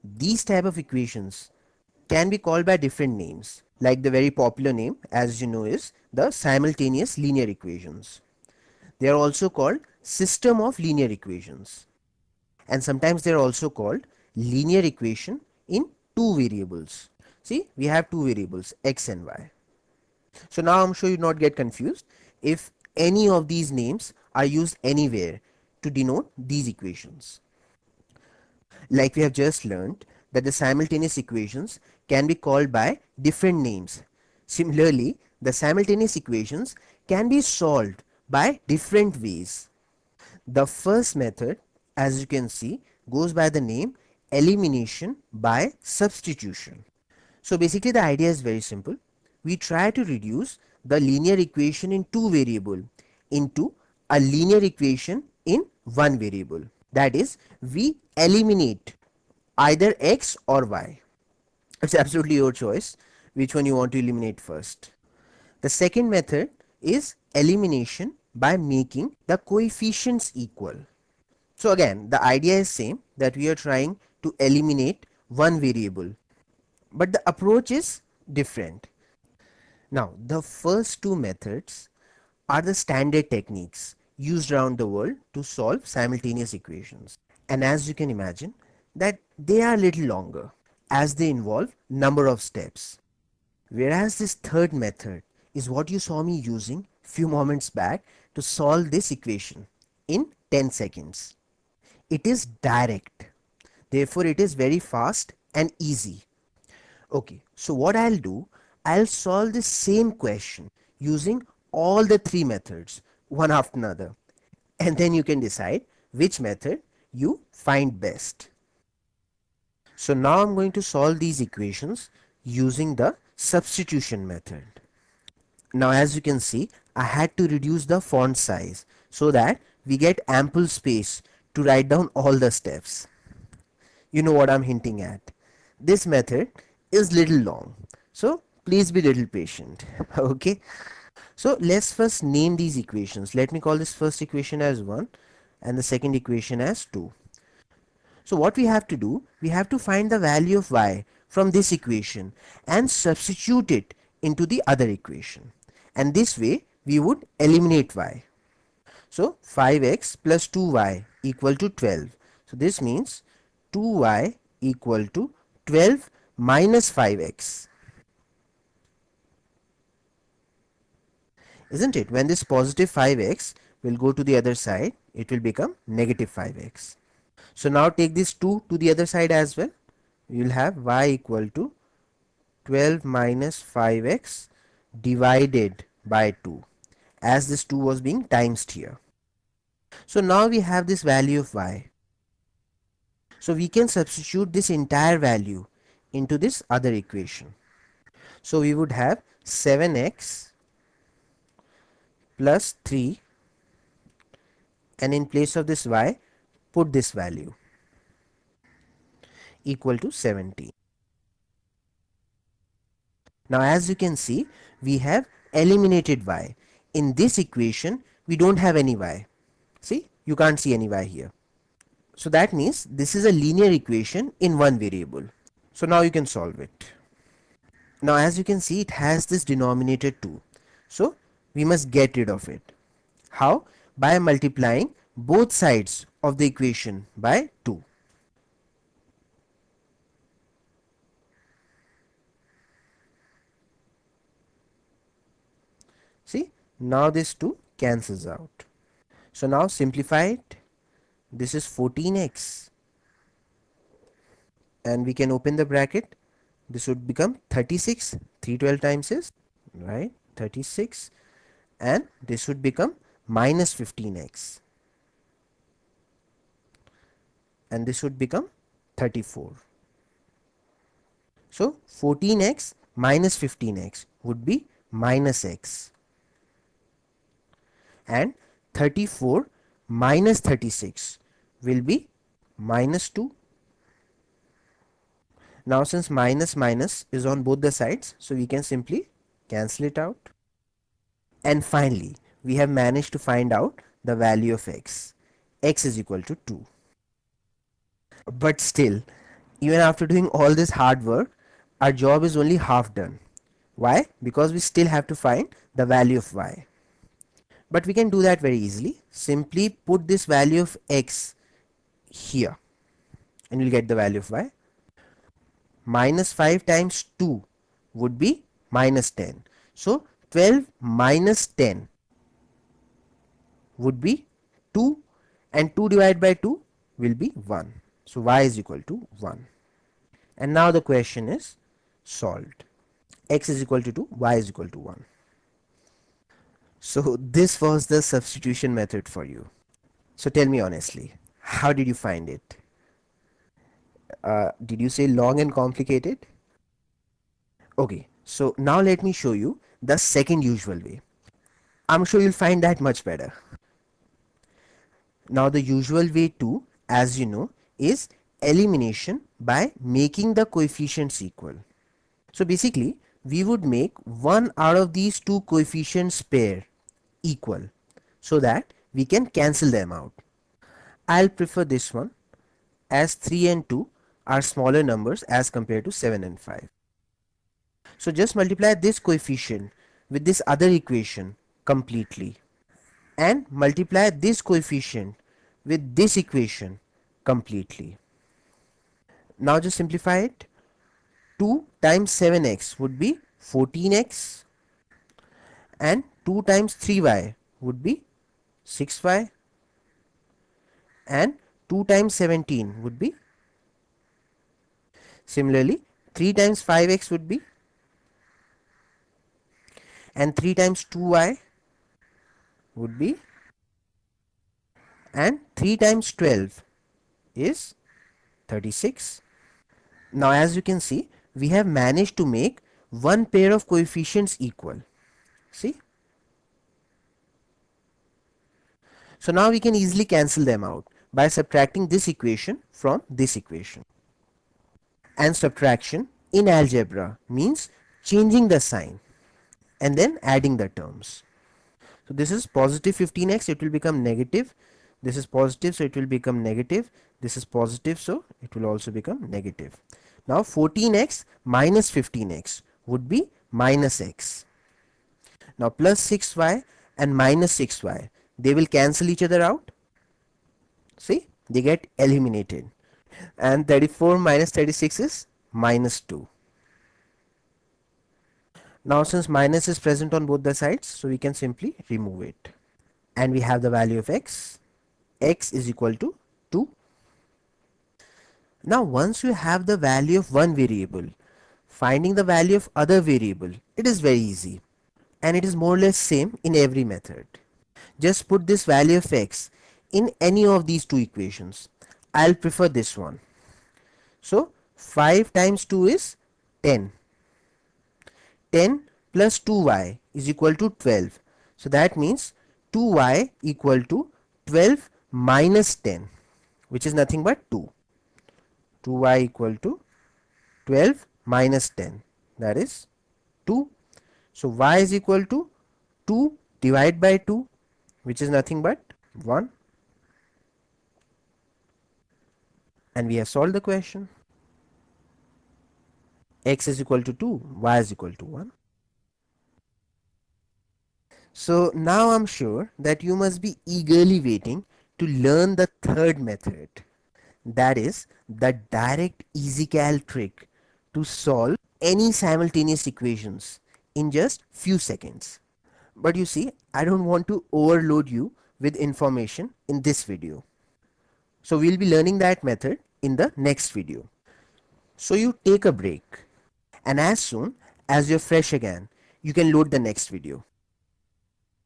These type of equations can be called by different names, like the very popular name, as you know, is the simultaneous linear equations. They are also called system of linear equations, and sometimes they are also called linear equation in two variables. See, we have two variables, x and y. So now I'm sure you not get confused if any of these names are used anywhere to denote these equations. Like we have just learned that the simultaneous equations can be called by different names. Similarly, the simultaneous equations can be solved by different ways. The first method, as you can see, goes by the name elimination by substitution. So basically the idea is very simple. We try to reduce the linear equation in two variable into a linear equation in one variable. That is, we eliminate either x or y. It's absolutely your choice which one you want to eliminate first. The second method is elimination by making the coefficients equal. So again, the idea is same, that we are trying to eliminate one variable, but the approach is different. Now, the first two methods are the standard techniques used around the world to solve simultaneous equations. And as you can imagine, that they are a little longer as they involve number of steps. Whereas this third method is what you saw me using few moments back to solve this equation in 10 seconds. It is direct. Therefore, it is very fast and easy. Okay, so what I'll do, I'll solve the same question using all the three methods, one after another. And then you can decide which method you find best. So now I'm going to solve these equations using the substitution method. Now as you can see, I had to reduce the font size so that we get ample space to write down all the steps. You know what I'm hinting at. This method is little long, so please be little patient. Okay, so let's first name these equations. Let me call this first equation as 1 and the second equation as 2. So what we have to do, we have to find the value of y from this equation and substitute it into the other equation, and this way we would eliminate y. So 5x plus 2y equal to 12. So this means 2y equal to 12 minus 5x. Isn't it? When this positive 5x will go to the other side, it will become negative 5x. So now take this 2 to the other side as well. You will have y equal to 12 minus 5x divided by 2, as this 2 was being times here. So now we have this value of y. So we can substitute this entire value into this other equation. So we would have 7x plus 3, and in place of this y, put this value equal to 70. Now as you can see, we have eliminated y. In this equation, we don't have any y. See, you can't see any y here. So that means this is a linear equation in one variable. So now you can solve it. Now as you can see, it has this denominator 2. So we must get rid of it. How? By multiplying both sides of the equation by 2. See, now this 2 cancels out. So now simplify it. This is 14x, and we can open the bracket. This would become 36. 312 times is, right, 36, and this would become minus 15x, and this would become 34. So 14x minus 15x would be minus x, and 34 minus 36 will be minus 2. Now since minus minus is on both the sides, so we can simply cancel it out. And finally, we have managed to find out the value of x. X is equal to 2. But still, Even after doing all this hard work, our job is only half done. Why? Because we still have to find the value of y. But we can do that very easily. Simply put this value of x here and you'll get the value of y. Minus 5 times 2 would be minus 10. So 12 minus 10 would be 2, and 2 divided by 2 will be 1. So y is equal to 1. And now the question is solved. X is equal to 2, y is equal to 1. So this was the substitution method for you. So tell me honestly, how did you find it? Did you say long and complicated? Okay, so now let me show you the second usual way. I'm sure you'll find that much better. Now the usual way too, as you know, is elimination by making the coefficients equal. So basically, we would make one out of these two coefficients pair equal so that we can cancel them out. I'll prefer this one, as 3 and 2 are smaller numbers as compared to 7 and 5. So just multiply this coefficient with this other equation completely and multiply this coefficient with this equation completely. Now just simplify it. 2 times 7x would be 14x and 2 times 3y would be 6y and 2 times 17 would be, similarly 3 times 5x would be, and 3 times 2y would be, and 3 times 12 is 36. Now as you can see, we have managed to make one pair of coefficients equal. See? So now we can easily cancel them out by subtracting this equation from this equation. And subtraction in algebra means changing the sign and then adding the terms. So this is positive 15x, it will become negative. This is positive, so it will become negative. This is positive, so it will also become negative. Now 14x minus 15x would be minus x. Now plus 6y and minus 6y, they will cancel each other out. See, they get eliminated. And 34 minus 36 is minus 2. Now since minus is present on both the sides, so we can simply remove it. And we have the value of x. X is equal to 2. Now once you have the value of one variable, finding the value of other variable, it is very easy. And it is more or less same in every method. Just put this value of x in any of these two equations. I'll prefer this one. So 5 times 2 is 10. 10 plus 2y is equal to 12. So that means 2y equal to 12 minus 10, which is nothing but 2. 2y equal to 12 minus 10, that is 2. So y is equal to 2 divided by 2, which is nothing but 1. And we have solved the question. X is equal to 2, y is equal to 1. So now I'm sure that you must be eagerly waiting to learn the third method. That is the direct EasyCal trick to solve any simultaneous equations in just few seconds. But you see, I don't want to overload you with information in this video. So we'll be learning that method in the next video. So you take a break, and as soon as you're fresh again, you can load the next video.